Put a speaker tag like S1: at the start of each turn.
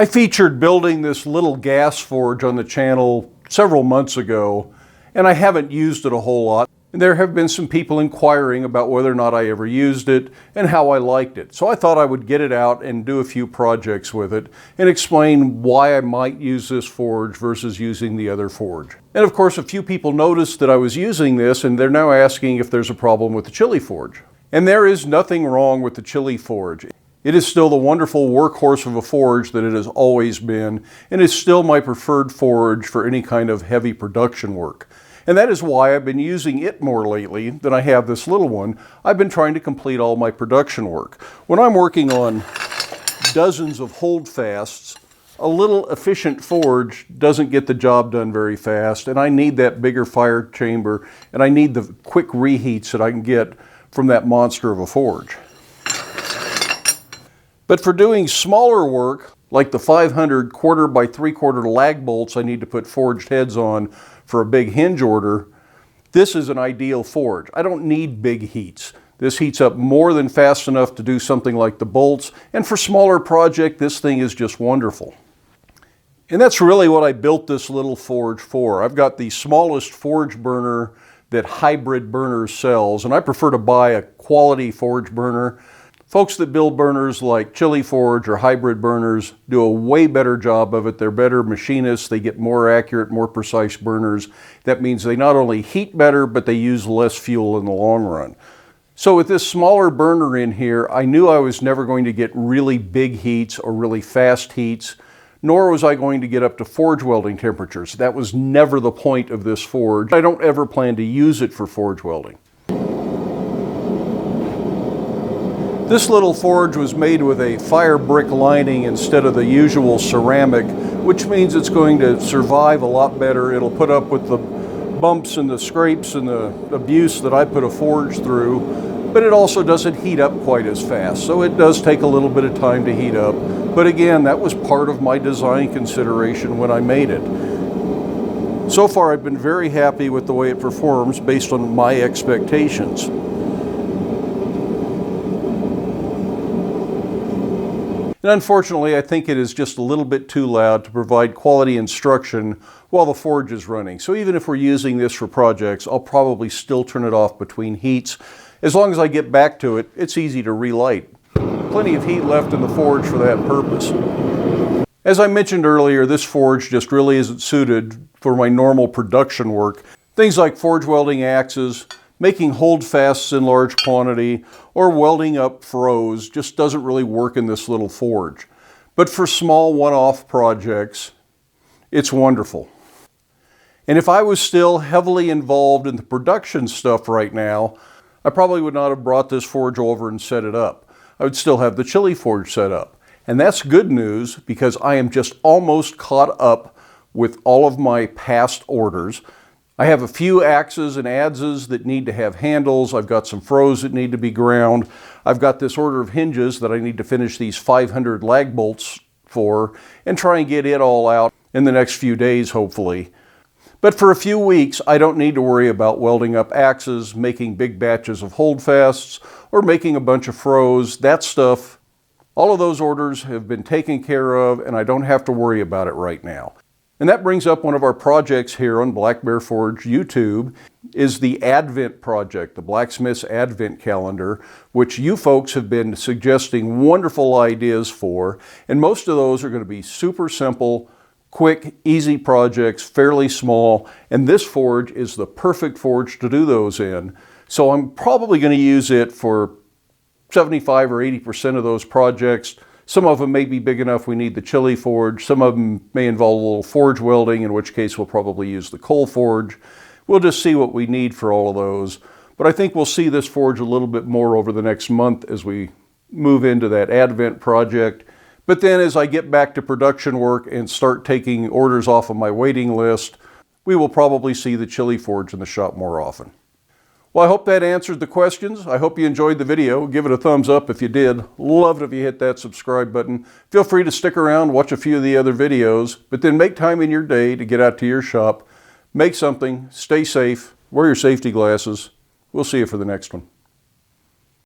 S1: I featured building this little gas forge on the channel several months ago, and I haven't used it a whole lot. And there have been some people inquiring about whether or not I ever used it and how I liked it. So I thought I would get it out and do a few projects with it and explain why I might use this forge versus using the other forge. And of course, a few people noticed that I was using this, and they're now asking if there's a problem with the chili forge. And there is nothing wrong with the chili forge. It is still the wonderful workhorse of a forge that it has always been, and is still my preferred forge for any kind of heavy production work. And that is why I've been using it more lately than I have this little one. I've been trying to complete all my production work. When I'm working on dozens of holdfasts, a little efficient forge doesn't get the job done very fast, and I need that bigger fire chamber, and I need the quick reheats that I can get from that monster of a forge. But for doing smaller work, like the 500 1/4 by 3/4 lag bolts I need to put forged heads on for a big hinge order, this is an ideal forge. I don't need big heats. This heats up more than fast enough to do something like the bolts, and for smaller project, this thing is just wonderful. And that's really what I built this little forge for. I've got the smallest forge burner that Hybrid Burners sells, and I prefer to buy a quality forge burner. Folks that build burners like Chili Forge or Hybrid Burners do a way better job of it. They're better machinists. They get more accurate, more precise burners. That means they not only heat better, but they use less fuel in the long run. So with this smaller burner in here, I knew I was never going to get really big heats or really fast heats, nor was I going to get up to forge welding temperatures. That was never the point of this forge. I don't ever plan to use it for forge welding. This little forge was made with a Firebrick lining instead of the usual ceramic, which means it's going to survive a lot better. It'll put up with the bumps and the scrapes and the abuse that I put a forge through, but it also doesn't heat up quite as fast. So it does take a little bit of time to heat up. But again, that was part of my design consideration when I made it. So far, I've been very happy with the way it performs based on my expectations. And unfortunately, I think it is just a little bit too loud to provide quality instruction while the forge is running. So even if we're using this for projects, I'll probably still turn it off between heats. As long as I get back to it, it's easy to relight. Plenty of heat left in the forge for that purpose. As I mentioned earlier, this forge just really isn't suited for my normal production work. Things like forge welding axes, making holdfasts in large quantity, or welding up froze just doesn't really work in this little forge. But for small one-off projects, it's wonderful. And if I was still heavily involved in the production stuff right now, I probably would not have brought this forge over and set it up. I would still have the chili forge set up. And that's good news because I am just almost caught up with all of my past orders. I have a few axes and adzes that need to have handles. I've got some froze that need to be ground. I've got this order of hinges that I need to finish these 500 lag bolts for and try and get it all out in the next few days, hopefully. But for a few weeks, I don't need to worry about welding up axes, making big batches of holdfasts, or making a bunch of froze. That stuff, all of those orders have been taken care of, and I don't have to worry about it right now. And that brings up one of our projects here on Black Bear Forge YouTube, is the Advent project, the Blacksmith's Advent Calendar, which you folks have been suggesting wonderful ideas for. And most of those are going to be super simple, quick, easy projects, fairly small. And this forge is the perfect forge to do those in. So I'm probably going to use it for 75 or 80% of those projects. Some of them may be big enough we need the chili forge. Some of them may involve a little forge welding, in which case we'll probably use the coal forge. We'll just see what we need for all of those. But I think we'll see this forge a little bit more over the next month as we move into that Advent project. But then as I get back to production work and start taking orders off of my waiting list, we will probably see the chili forge in the shop more often. Well, I hope that answered the questions. I hope you enjoyed the video. Give it a thumbs up if you did. Love it if you hit that subscribe button. Feel free to stick around, watch a few of the other videos, but then make time in your day to get out to your shop, make something, stay safe, wear your safety glasses. We'll see you for the next one.